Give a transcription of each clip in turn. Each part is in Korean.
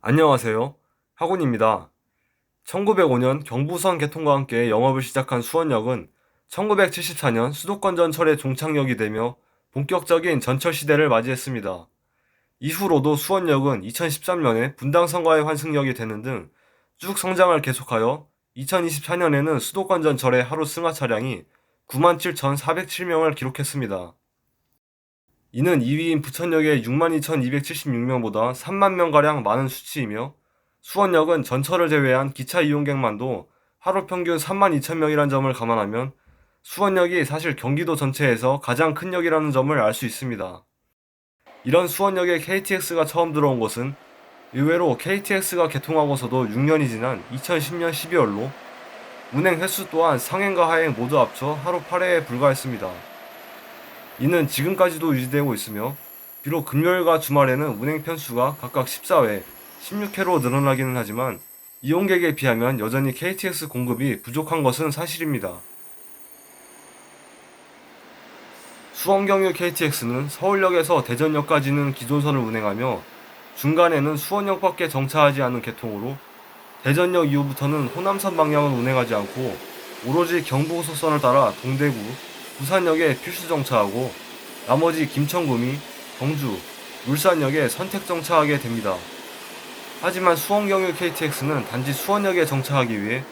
안녕하세요. 학원입니다. 1905년 경부선 개통과 함께 영업을 시작한 수원역은 1974년 수도권 전철의 종착역이 되며 본격적인 전철 시대를 맞이했습니다. 이후로도 수원역은 2013년에 분당선과의 환승역이 되는 등 쭉 성장을 계속하여 2024년에는 수도권 전철의 하루 승하 차량이 97,407명을 기록했습니다. 이는 2위인 부천역의 62,276명보다 3만 명가량 많은 수치이며 수원역은 전철을 제외한 기차 이용객만도 하루 평균 3만 2천 명이란 점을 감안하면 수원역이 사실 경기도 전체에서 가장 큰 역이라는 점을 알 수 있습니다. 이런 수원역에 KTX가 처음 들어온 것은 의외로 KTX가 개통하고서도 6년이 지난 2010년 12월로 운행 횟수 또한 상행과 하행 모두 합쳐 하루 8회에 불과했습니다. 이는 지금까지도 유지되고 있으며 비록 금요일과 주말에는 운행 편수가 각각 14회, 16회로 늘어나기는 하지만 이용객에 비하면 여전히 KTX 공급이 부족한 것은 사실입니다. 수원경유 KTX는 서울역에서 대전역까지는 기존선을 운행하며 중간에는 수원역밖에 정차하지 않은 계통으로 대전역 이후부터는 호남선 방향을 운행하지 않고 오로지 경부고속선을 따라 동대구, 부산역에 필수 정차하고 나머지 김천구미, 경주, 울산역에 선택 정차하게 됩니다. 하지만 수원경유 KTX는 단지 수원역에 정차하기 위해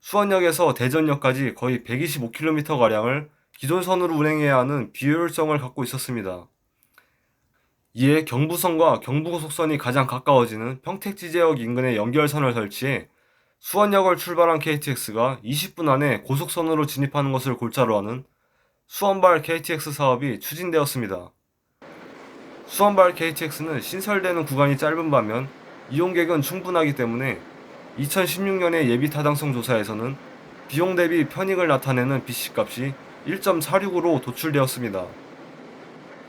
수원역에서 대전역까지 거의 125km가량을 기존선으로 운행해야 하는 비효율성을 갖고 있었습니다. 이에 경부선과 경부고속선이 가장 가까워지는 평택지제역 인근에 연결선을 설치해 수원역을 출발한 KTX가 20분 안에 고속선으로 진입하는 것을 골자로 하는 수원발 KTX 사업이 추진되었습니다. 수원발 KTX는 신설되는 구간이 짧은 반면 이용객은 충분하기 때문에 2016년의 예비 타당성 조사에서는 비용 대비 편익을 나타내는 BC값이 1.46으로 도출되었습니다.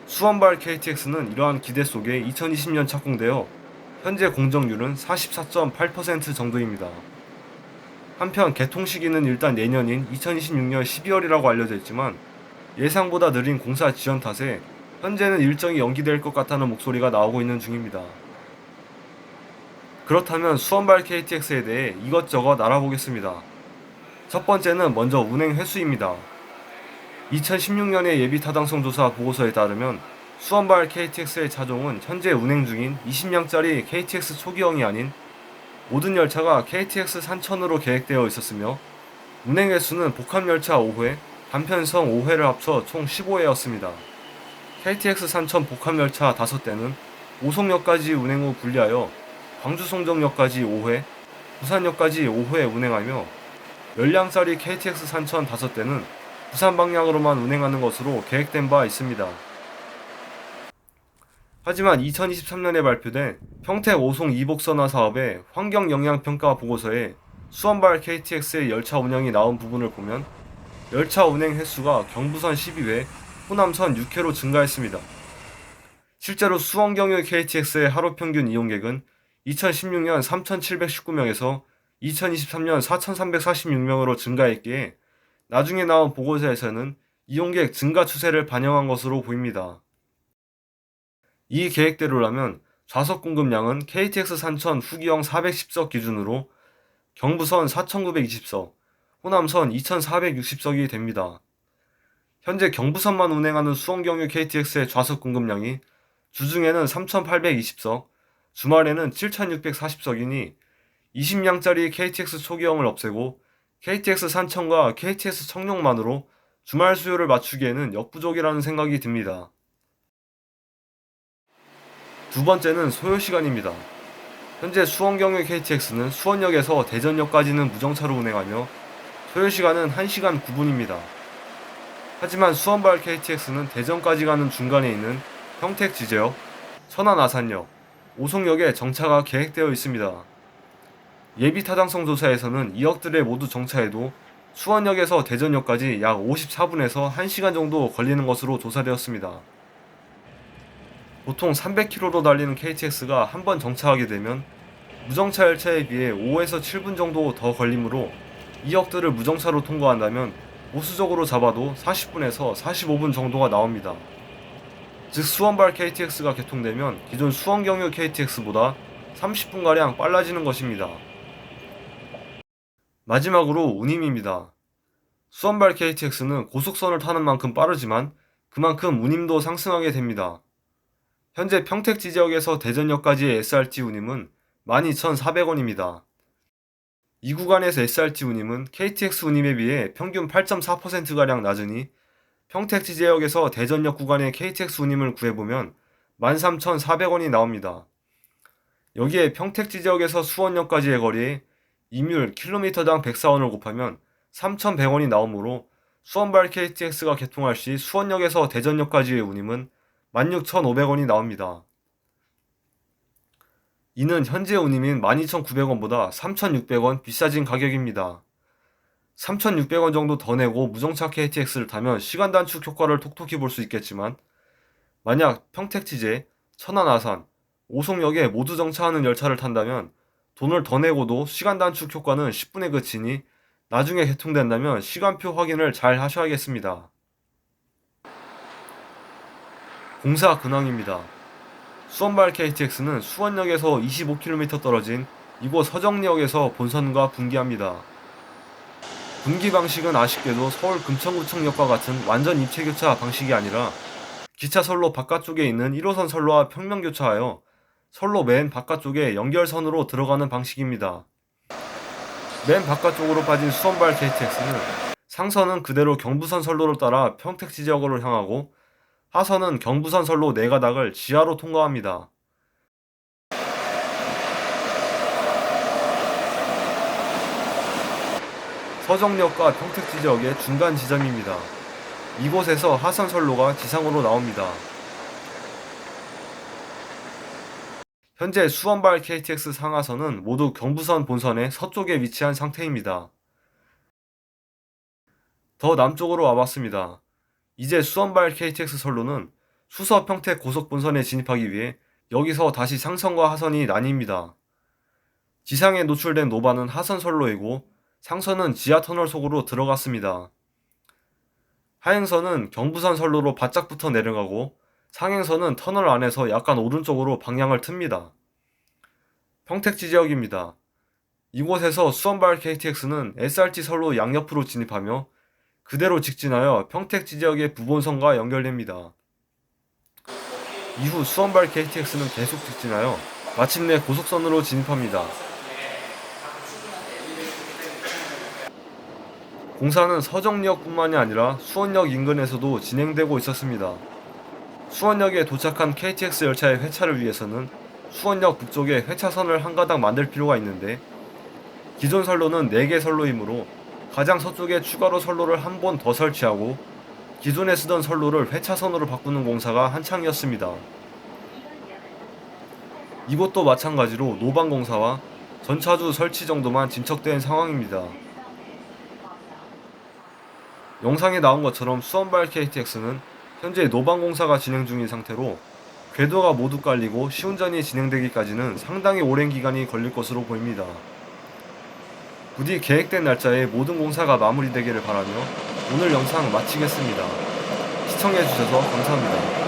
수원발 KTX는 이러한 기대 속에 2020년 착공되어 현재 공정률은 44.8% 정도입니다. 한편 개통 시기는 일단 내년인 2026년 12월이라고 알려져 있지만 예상보다 느린 공사 지연 탓에 현재는 일정이 연기될 것 같다는 목소리가 나오고 있는 중입니다. 그렇다면 수원발 KTX에 대해 이것저것 알아보겠습니다. 첫 번째는 먼저 운행 횟수입니다. 2016년의 예비 타당성 조사 보고서에 따르면 수원발 KTX의 차종은 현재 운행 중인 20량짜리 KTX 초기형이 아닌 모든 열차가 KTX 산천으로 계획되어 있었으며 운행 횟수는 복합열차 5회, 단편성 5회를 합쳐 총 15회였습니다. KTX 산천 복합열차 5대는 오송역까지 운행 후 분리하여 광주송정역까지 5회, 부산역까지 5회 운행하며 10량짜리 KTX 산천 5대는 부산 방향으로만 운행하는 것으로 계획된 바 있습니다. 하지만 2023년에 발표된 평택 오송 이복선화 사업의 환경영향평가 보고서에 수원발 KTX의 열차 운영이 나온 부분을 보면 열차 운행 횟수가 경부선 12회, 호남선 6회로 증가했습니다. 실제로 수원경유 KTX의 하루 평균 이용객은 2016년 3,719명에서 2023년 4,346명으로 증가했기에 나중에 나온 보고서에서는 이용객 증가 추세를 반영한 것으로 보입니다. 이 계획대로라면 좌석 공급량은 KTX 산천 후기형 410석 기준으로 경부선 4,920석, 호남선 2,460석이 됩니다. 현재 경부선만 운행하는 수원경유 KTX의 좌석 공급량이 주중에는 3,820석, 주말에는 7,640석이니 20량짜리 KTX 초기형을 없애고 KTX 산천과 KTX 청룡만으로 주말 수요를 맞추기에는 역부족이라는 생각이 듭니다. 두 번째는 소요시간입니다. 현재 수원경유 KTX는 수원역에서 대전역까지는 무정차로 운행하며 소요시간은 1시간 9분입니다. 하지만 수원발 KTX는 대전까지 가는 중간에 있는 평택지제역, 천안아산역, 오송역에 정차가 계획되어 있습니다. 예비 타당성 조사에서는 이 역들에 모두 정차해도 수원역에서 대전역까지 약 54분에서 1시간 정도 걸리는 것으로 조사되었습니다. 보통 300km로 달리는 KTX가 한 번 정차하게 되면 무정차 열차에 비해 5에서 7분 정도 더 걸리므로 이 역들을 무정차로 통과한다면 보수적으로 잡아도 40분에서 45분 정도가 나옵니다. 즉 수원발 KTX가 개통되면 기존 수원경유 KTX보다 30분가량 빨라지는 것입니다. 마지막으로 운임입니다. 수원발 KTX는 고속선을 타는 만큼 빠르지만 그만큼 운임도 상승하게 됩니다. 현재 평택지 지역에서 대전역까지의 SRT 운임은 12,400원입니다. 이 구간에서 SRT 운임은 KTX 운임에 비해 평균 8.4%가량 낮으니 평택지 지역에서 대전역 구간의 KTX 운임을 구해보면 13,400원이 나옵니다. 여기에 평택지 지역에서 수원역까지의 거리에 임율 킬로미터당 104원을 곱하면 3,100원이 나오므로 수원발 KTX가 개통할 시 수원역에서 대전역까지의 운임은 16,500원이 나옵니다. 이는 현재 운임인 12,900원보다 3,600원 비싸진 가격입니다. 3,600원 정도 더 내고 무정차 KTX를 타면 시간 단축 효과를 톡톡히 볼 수 있겠지만 만약 평택지제, 천안 아산, 오송역에 모두 정차하는 열차를 탄다면 돈을 더 내고도 시간 단축 효과는 10분에 그치니 나중에 개통된다면 시간표 확인을 잘 하셔야겠습니다. 공사 근황입니다. 수원발 KTX는 수원역에서 25km 떨어진 이곳 서정리역에서 본선과 분기합니다. 분기 방식은 아쉽게도 서울 금천구청역과 같은 완전 입체교차 방식이 아니라 기차선로 바깥쪽에 있는 1호선 선로와 평면교차하여 선로 맨 바깥쪽에 연결선으로 들어가는 방식입니다. 맨 바깥쪽으로 빠진 수원발 KTX는 상선은 그대로 경부선 선로를 따라 평택지 지역으로 향하고 하선은 경부선 선로 4가닥을 지하로 통과합니다. 서정역과 평택지 지역의 중간 지점입니다. 이곳에서 하선 선로가 지상으로 나옵니다. 현재 수원발 KTX 상하선은 모두 경부선 본선의 서쪽에 위치한 상태입니다. 더 남쪽으로 와봤습니다. 이제 수원발 KTX 선로는 수서 평택 고속본선에 진입하기 위해 여기서 다시 상선과 하선이 나뉩니다. 지상에 노출된 노반은 하선 선로이고 상선은 지하터널 속으로 들어갔습니다. 하행선은 경부선 선로로 바짝부터 내려가고 상행선은 터널 안에서 약간 오른쪽으로 방향을 틉니다. 평택지 지역입니다. 이곳에서 수원발 KTX는 SRT 선로 양옆으로 진입하며 그대로 직진하여 평택지 지역의 부본선과 연결됩니다. 이후 수원발 KTX는 계속 직진하여 마침내 고속선으로 진입합니다. 공사는 서정리역뿐만이 아니라 수원역 인근에서도 진행되고 있었습니다. 수원역에 도착한 KTX 열차의 회차를 위해서는 수원역 북쪽에 회차선을 한 가닥 만들 필요가 있는데 기존 선로는 4개 선로이므로 가장 서쪽에 추가로 선로를 한 번 더 설치하고 기존에 쓰던 선로를 회차선으로 바꾸는 공사가 한창이었습니다. 이곳도 마찬가지로 노방 공사와 전차주 설치 정도만 진척된 상황입니다. 영상에 나온 것처럼 수원발 KTX는 현재 노방 공사가 진행 중인 상태로 궤도가 모두 깔리고 시운전이 진행되기까지는 상당히 오랜 기간이 걸릴 것으로 보입니다. 부디 계획된 날짜에 모든 공사가 마무리되기를 바라며 오늘 영상 마치겠습니다. 시청해주셔서 감사합니다.